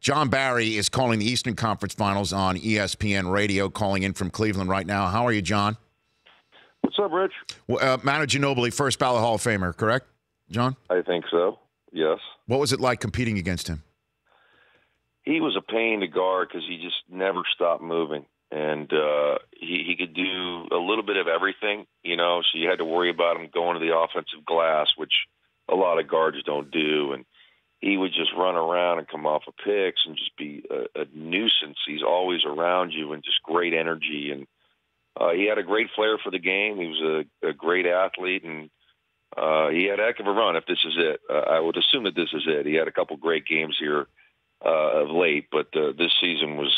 John Barry is calling the Eastern Conference Finals on ESPN Radio, calling in from Cleveland right now. How are you, John? What's up, Rich? Well, Manu Ginobili, first ballot Hall of Famer, correct, John? I think so, yes. What was it like competing against him? He was a pain to guard because he just never stopped moving. And he could do a little bit of everything, so you had to worry about him going to the offensive glass, which a lot of guards don't do. And he would just run around and come off of picks and just be a nuisance. He's always around you and just great energy. And he had a great flair for the game. He was a great athlete, and he had a heck of a run if this is it. I would assume that this is it. He had a couple great games here of late, but this season was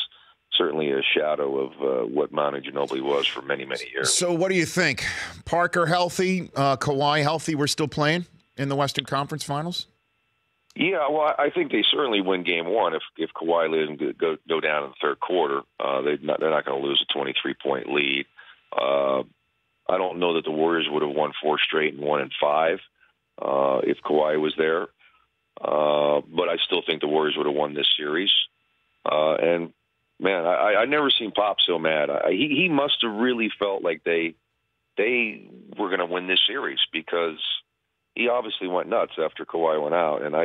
certainly a shadow of what Manu Ginobili was for many, many years. So what do you think? Parker healthy, Kawhi healthy, we're still playing in the Western Conference Finals? Yeah, well, I think they certainly win Game 1 if Kawhi doesn't go down in the third quarter. They're not going to lose a 23-point lead. I don't know that the Warriors would have won 4 straight and 1 in 5 if Kawhi was there. But I still think the Warriors would have won this series. And, man, I never seen Pop so mad. He must have really felt like they were going to win this series because he obviously went nuts after Kawhi went out. And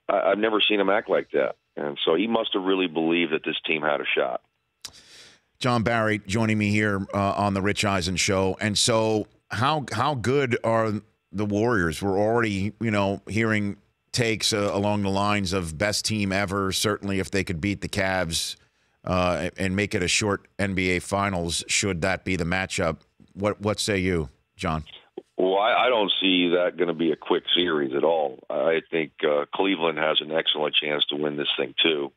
I've never seen him act like that. And so he must have really believed that this team had a shot. John Barry joining me here on the Rich Eisen Show. And so how good are the Warriors? We're already, hearing takes along the lines of best team ever, certainly if they could beat the Cavs and make it a short NBA Finals, should that be the matchup. What say you, John? Well, I don't see that going to be a quick series at all. I think Cleveland has an excellent chance to win this thing, too.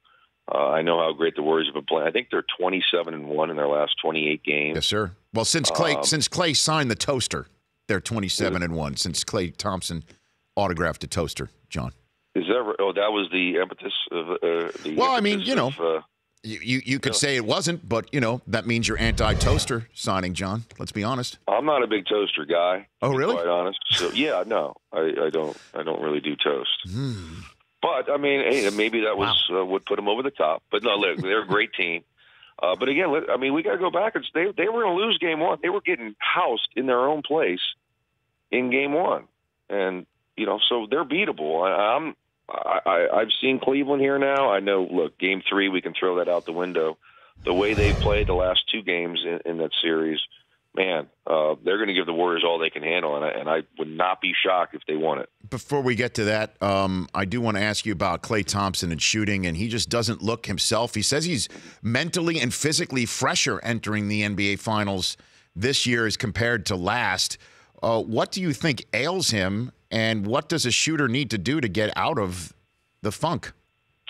I know how great the Warriors have been playing. I think they're 27-1 in their last 28 games. Yes, sir. Well, since Klay signed the toaster, they're 27-1. Since Klay Thompson autographed the toaster, John. Is that? Oh, that was the impetus of the. Well, I mean, you could say it wasn't, but that means you're anti-toaster signing, John. Let's be honest. I'm not a big toaster guy. Oh, really? To be quite honest. So yeah, no, I don't really do toast. But I mean, hey, maybe that was would put them over the top. But no, look, they're a great team. But again, I mean, we got to go back and they were going to lose Game 1. They were getting housed in their own place in Game 1, and so they're beatable. I've seen Cleveland here now. I know. Look, Game 3, we can throw that out the window. The way they played the last 2 games in that series, man, they're going to give the Warriors all they can handle, and I would not be shocked if they won it. Before we get to that, I do want to ask you about Klay Thompson and shooting, and he just doesn't look himself. He says he's mentally and physically fresher entering the NBA Finals this year as compared to last. What do you think ails him, and what does a shooter need to do to get out of the funk?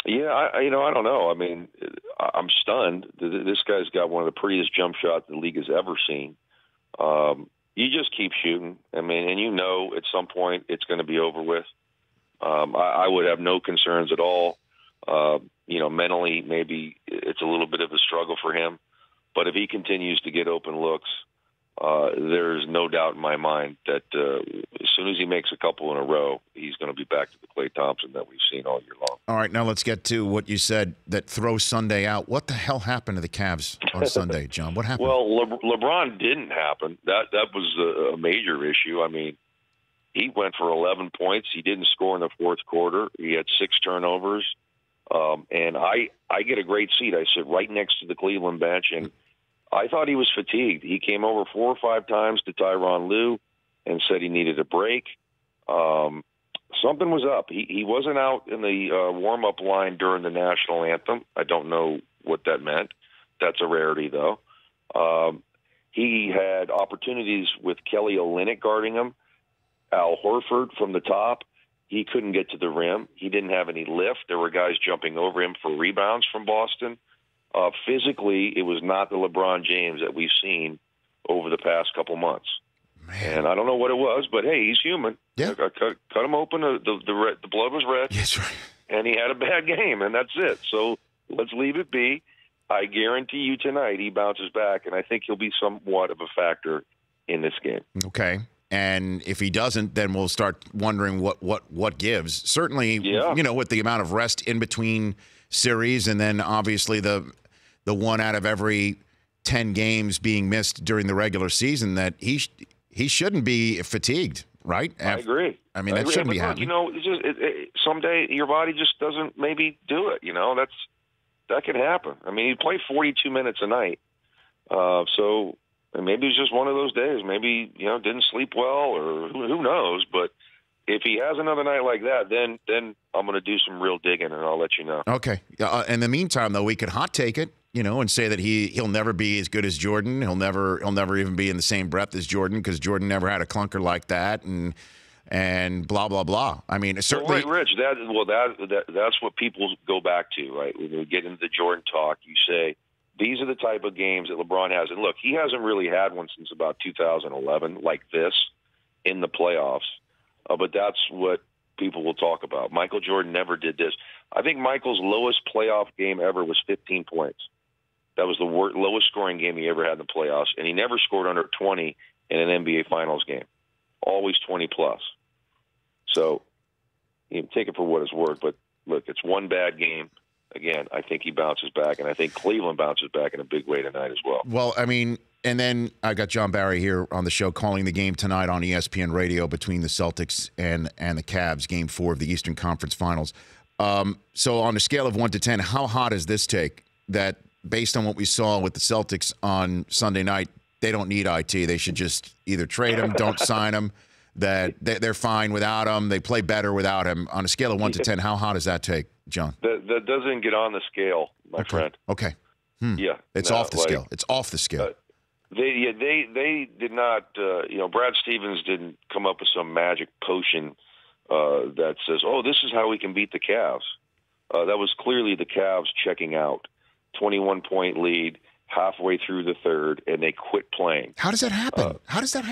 Yeah, I don't know. I mean, I'm stunned. This guy's got one of the prettiest jump shots the league has ever seen. You just keep shooting. I mean, and at some point it's going to be over with. I would have no concerns at all. Mentally, maybe it's a little bit of a struggle for him. But if he continues to get open looks, there's no doubt in my mind that as soon as he makes a couple in a row, he's going to be back to the Klay Thompson that we've seen all year long. All right, now let's get to what you said, that throw Sunday out. What the hell happened to the Cavs on Sunday, John? What happened? Well, LeBron didn't happen. That was a major issue. I mean, he went for 11 points. He didn't score in the fourth quarter. He had 6 turnovers. And I get a great seat. I sit right next to the Cleveland bench, and I thought he was fatigued. He came over 4 or 5 times to Tyronn Lue and said he needed a break. Something was up. He wasn't out in the warm-up line during the national anthem. I don't know what that meant. That's a rarity, though. He had opportunities with Kelly Olynyk guarding him, Al Horford from the top. He couldn't get to the rim. He didn't have any lift. There were guys jumping over him for rebounds from Boston. Physically, it was not the LeBron James that we've seen over the past couple months. Man. And I don't know what it was, but hey, he's human. Yeah. I cut him open. The blood was red. That's right. And he had a bad game, and that's it. So let's leave it be. I guarantee you tonight he bounces back, and I think he'll be somewhat of a factor in this game. Okay. And if he doesn't, then we'll start wondering what gives. Certainly, with the amount of rest in between series, and then obviously the one out of every 10 games being missed during the regular season, that he shouldn't be fatigued, right? I agree. I mean, that shouldn't be happening. It's just someday your body just doesn't maybe do it. That can happen. I mean, he played 42 minutes a night, so maybe it's just one of those days. Maybe didn't sleep well, or who knows. But if he has another night like that, then I'm going to do some real digging, and I'll let you know. Okay. In the meantime, though, we could hot take it, and say that he'll never be as good as Jordan. He'll never even be in the same breath as Jordan, because Jordan never had a clunker like that, and blah blah blah. I mean, certainly, Rich. That's what people go back to, right? When we get into the Jordan talk, you say these are the type of games that LeBron has, and look, he hasn't really had one since about 2011 like this in the playoffs. But that's what people will talk about. Michael Jordan never did this. I think Michael's lowest playoff game ever was 15 points. That was the lowest scoring game he ever had in the playoffs, and he never scored under 20 in an NBA Finals game. Always 20 plus. So you take it for what it's worth. But look, it's one bad game. Again, I think he bounces back, and I think Cleveland bounces back in a big way tonight as well. Well, I mean, and then I got John Barry here on the show calling the game tonight on ESPN Radio between the Celtics and the Cavs, Game 4 of the Eastern Conference Finals. So on a scale of 1 to 10, how hot is this take that, based on what we saw with the Celtics on Sunday night, they don't need IT? They should just either trade him, don't sign him, that they're fine without him, they play better without him. On a scale of 1 to 10, how hot does that take, John? That doesn't get on the scale, my friend. Okay. Yeah. It's off the scale. It's off the scale. They did not, Brad Stevens didn't come up with some magic potion that says, oh, this is how we can beat the Cavs. That was clearly the Cavs checking out. 21-point lead halfway through the third, and they quit playing. How does that happen?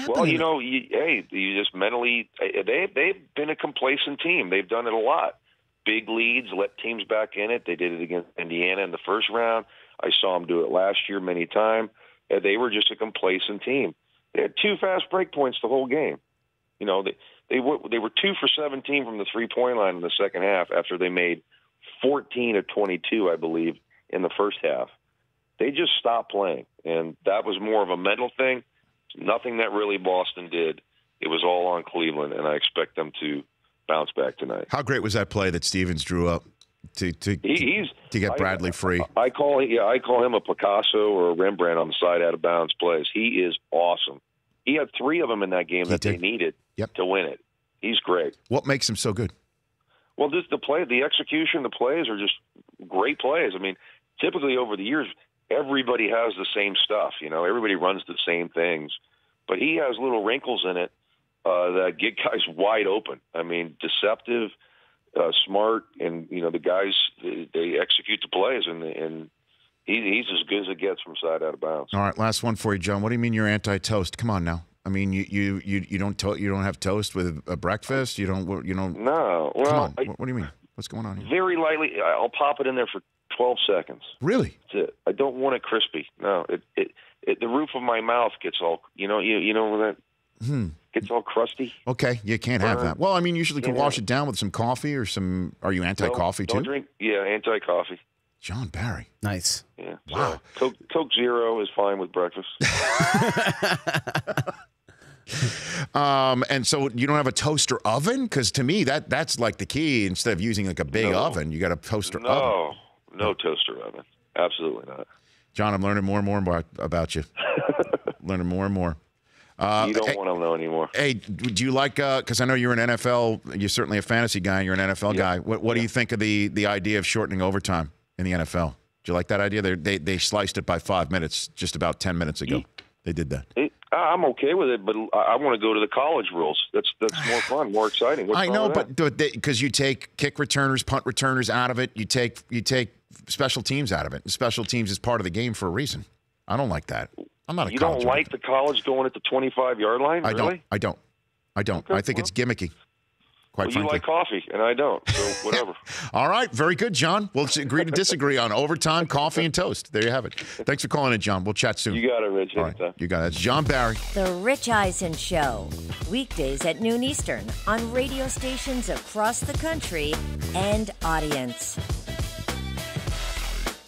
Well, you just mentally – they've been a complacent team. They've done it a lot. Big leads, let teams back in it. They did it against Indiana in the first round. I saw them do it last year many times. They were just a complacent team. They had 2 fast break points the whole game. They were 2 for 17 from the three-point line in the second half after they made 14 of 22, I believe, in the first half. They just stopped playing, and that was more of a mental thing. Nothing that really Boston did. It was all on Cleveland, and I expect them to bounce back tonight. How great was that play that Stevens drew up to get Bradley free? I call him a Picasso or a Rembrandt on the side out of bounds plays. He is awesome. He had 3 of them in that game they needed to win it. He's great. What makes him so good? Well, just the execution, the plays are just great plays. I mean, typically over the years, everybody has the same stuff. Everybody runs the same things, but he has little wrinkles in it that get guys wide open. I mean, deceptive, smart, and the guys they execute the plays, and he's as good as it gets from side out of bounds. All right, last one for you, John. What do you mean you're anti-toast? Come on now. I mean, you don't have toast with a breakfast. You don't. No. Well, come on. What do you mean? What's going on here? Very lightly. I'll pop it in there for 12 seconds. Really? That's it. I don't want it crispy. No. The roof of my mouth gets all. You know that. Gets all crusty. Okay, you can't have that. Well, I mean, usually you can wash it down with some coffee or some. Are you anti-coffee too? Don't drink. Yeah, anti-coffee. John Barry. Nice. Yeah. Wow. So Coke Zero is fine with breakfast. And so you don't have a toaster oven? Because to me, that's like the key. Instead of using like a big oven, you got a toaster oven. No toaster oven. Absolutely not. John, I'm learning more and more about you. Learning more and more. You don't want to know anymore. Hey, do you like? Because I know you're an NFL. You're certainly a fantasy guy. And you're an NFL guy. What do you think of the idea of shortening overtime in the NFL? Do you like that idea? They sliced it by 5 minutes just about 10 minutes ago. They did that. I'm okay with it, but I want to go to the college rules. That's more fun, more exciting. What's I know, but because you take kick returners, punt returners out of it, you take special teams out of it. And special teams is part of the game for a reason. I don't like that. I'm not a You college don't like the college going at the 25-yard line? I don't. Okay. I think it's gimmicky. quite frankly. You like coffee, and I don't, so whatever. All right, very good, John. We'll agree to disagree on overtime, coffee, and toast. There you have it. Thanks for calling in, John. We'll chat soon. You got it, Rich. All right, you got it. That's John Barry. The Rich Eisen Show, weekdays at noon Eastern on radio stations across the country and audience.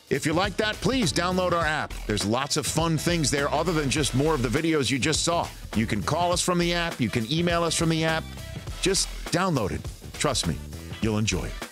If you like that, please download our app. There's lots of fun things there other than just more of the videos you just saw. You can call us from the app. You can email us from the app. Just download it. Trust me, you'll enjoy it.